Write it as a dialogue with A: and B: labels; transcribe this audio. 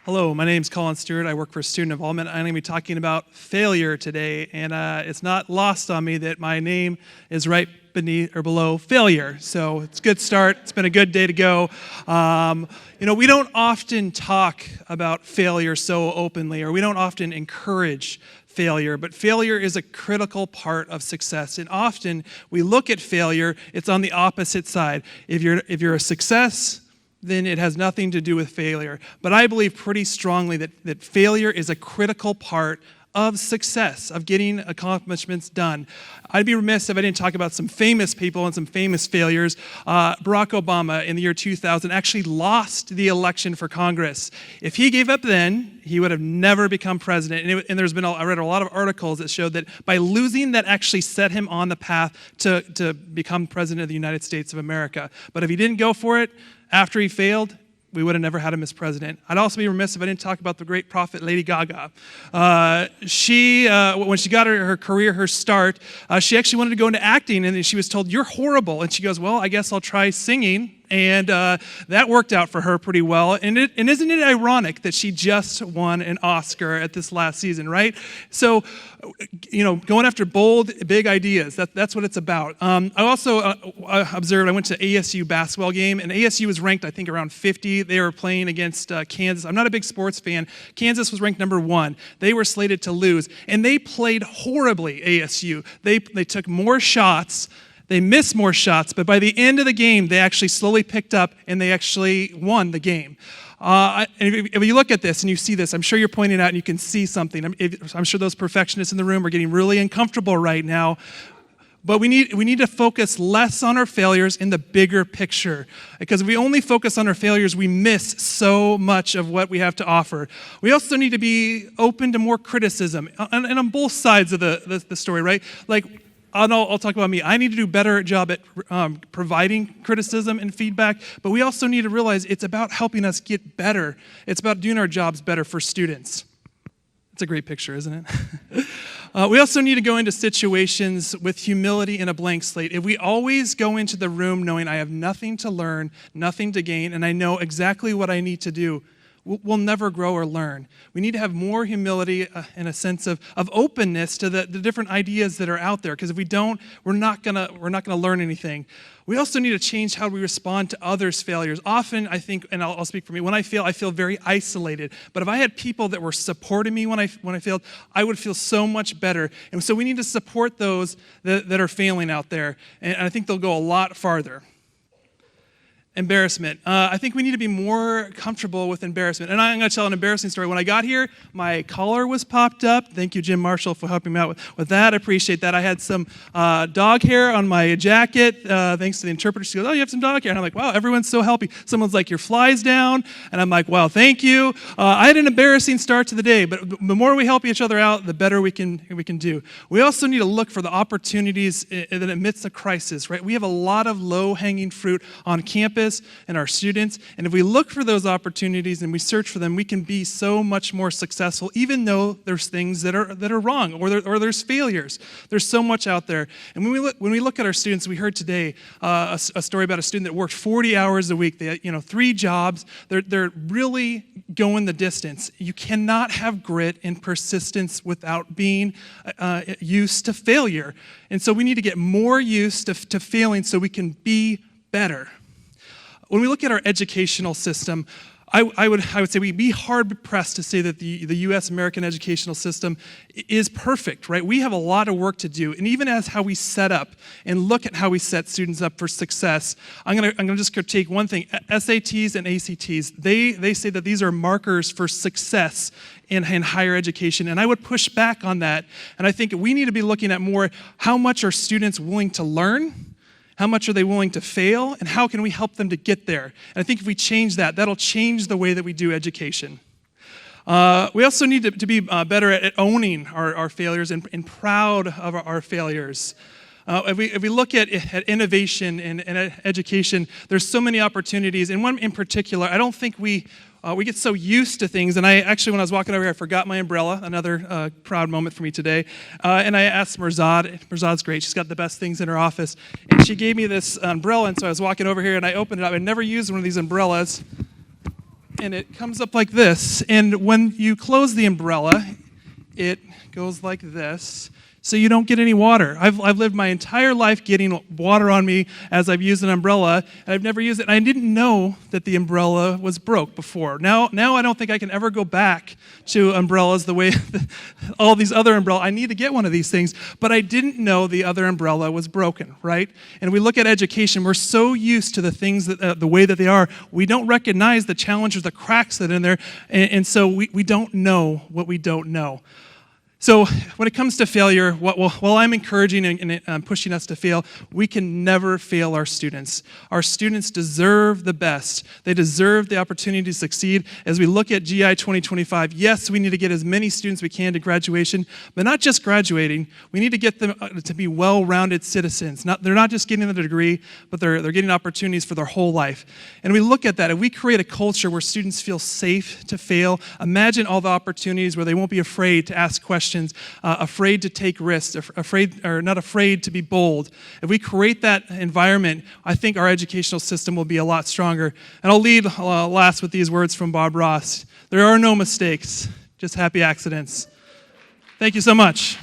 A: Hello, my name is Colin Stewart. I work for Student Involvement. I'm going to be talking about failure today, and it's not lost on me that my name is right beneath or below failure. So it's a good start. It's been a good day to go. We don't often talk about failure so openly, or we don't often encourage failure, but failure is a critical part of success. And often we look at failure, it's on the opposite side. If you're a success, then it has nothing to do with failure. But I believe pretty strongly that failure is a critical part of success, of getting accomplishments done. I'd be remiss if I didn't talk about some famous people and some famous failures. Barack Obama in the year 2000 actually lost the election for Congress. If he gave up then, he would have never become president. And I read a lot of articles that showed that by losing, that actually set him on the path to become president of the United States of America. But if he didn't go for it, after he failed, we would have never had him as president. I'd also be remiss if I didn't talk about the great prophet, Lady Gaga. When she got her career, her start, she actually wanted to go into acting, and she was told, "You're horrible." And she goes, "Well, I guess I'll try singing." And that worked out for her pretty well. And isn't it ironic that she just won an Oscar at this last season, right? So, going after bold, big ideas, that's what it's about. I also observed, I went to ASU basketball game, and ASU was ranked, I think, around 50. They were playing against Kansas. I'm not a big sports fan. Kansas was ranked number 1. They were slated to lose, and they played horribly, ASU. They took more shots. They missed more shots, but by the end of the game, they actually slowly picked up and they actually won the game. And if you look at this and you see this, I'm sure you're pointing out and you can see something. I'm sure those perfectionists in the room are getting really uncomfortable right now. But we need to focus less on our failures in the bigger picture. Because if we only focus on our failures, we miss so much of what we have to offer. We also need to be open to more criticism, and on both sides of the story, right? Like, I'll talk about me. I need to do a better job at providing criticism and feedback, but we also need to realize it's about helping us get better. It's about doing our jobs better for students. It's a great picture, isn't it? We also need to go into situations with humility and a blank slate. If we always go into the room knowing I have nothing to learn, nothing to gain, and I know exactly what I need to do, we'll never grow or learn. We need to have more humility and a sense of openness to the different ideas that are out there. Because if we don't, we're not gonna learn anything. We also need to change how we respond to others' failures. Often, I think, and I'll speak for me, when I fail, I feel very isolated. But if I had people that were supporting me when I failed, I would feel so much better. And so we need to support those that are failing out there. And I think they'll go a lot farther. Embarrassment. I think we need to be more comfortable with embarrassment. And I'm going to tell an embarrassing story. When I got here, my collar was popped up. Thank you, Jim Marshall, for helping me out with that. I appreciate that. I had some dog hair on my jacket. Thanks to the interpreter. She goes, "Oh, you have some dog hair." And I'm like, "Wow, everyone's so helping." Someone's like, "Your fly's down." And I'm like, "Wow, thank you." I had an embarrassing start to the day, but the more we help each other out, the better we can do. We also need to look for the opportunities in the midst of crisis, right? We have a lot of low-hanging fruit on campus and our students, and if we look for those opportunities and we search for them, we can be so much more successful, even though there's things that are wrong or there's failures. There's so much out there. And when we look at our students, we heard today a story about a student that worked 40 hours a week. They had 3 jobs. They're really going the distance. You cannot have grit and persistence without being used to failure. And so we need to get more used to failing so we can be better. When we look at our educational system, I would say we'd be hard-pressed to say that the U.S. American educational system is perfect, right? We have a lot of work to do. And even as how we set up and look at how we set students up for success, I'm gonna just critique one thing. SATs and ACTs, they say that these are markers for success in higher education, and I would push back on that. And I think we need to be looking at more how much are students willing to learn, how much are they willing to fail, and how can we help them to get there? And I think if we change that, that'll change the way that we do education. We also need to be better at owning our failures and proud of our failures. If we look at innovation and education, there's so many opportunities. And one in particular, I don't think we get so used to things. And when I was walking over here, I forgot my umbrella, another proud moment for me today. And I asked Mirzad's great. She's got the best things in her office. And she gave me this umbrella, and so I was walking over here, and I opened it up. I'd never used one of these umbrellas. and it comes up like this. And when you close the umbrella, it goes like this, so you don't get any water. I've lived my entire life getting water on me as I've used an umbrella, and I've never used it. And I didn't know that the umbrella was broke before. Now I don't think I can ever go back to umbrellas the way all these other umbrellas. I need to get one of these things, but I didn't know the other umbrella was broken, right? And we look at education. We're so used to the things that the way that they are, we don't recognize the challenges, the cracks that are in there, and so we don't know what we don't know. So when it comes to failure, while I'm encouraging and pushing us to fail, we can never fail our students. Our students deserve the best. They deserve the opportunity to succeed. As we look at GI 2025, yes, we need to get as many students we can to graduation, but not just graduating. We need to get them to be well-rounded citizens. They're not just getting the degree, but they're getting opportunities for their whole life. And we look at that. If we create a culture where students feel safe to fail, imagine all the opportunities where they won't be afraid to ask questions, afraid to take risks, not afraid to be bold. If we create that environment, I think our educational system will be a lot stronger. And I'll lead last with these words from Bob Ross. There are no mistakes, just happy accidents. Thank you so much.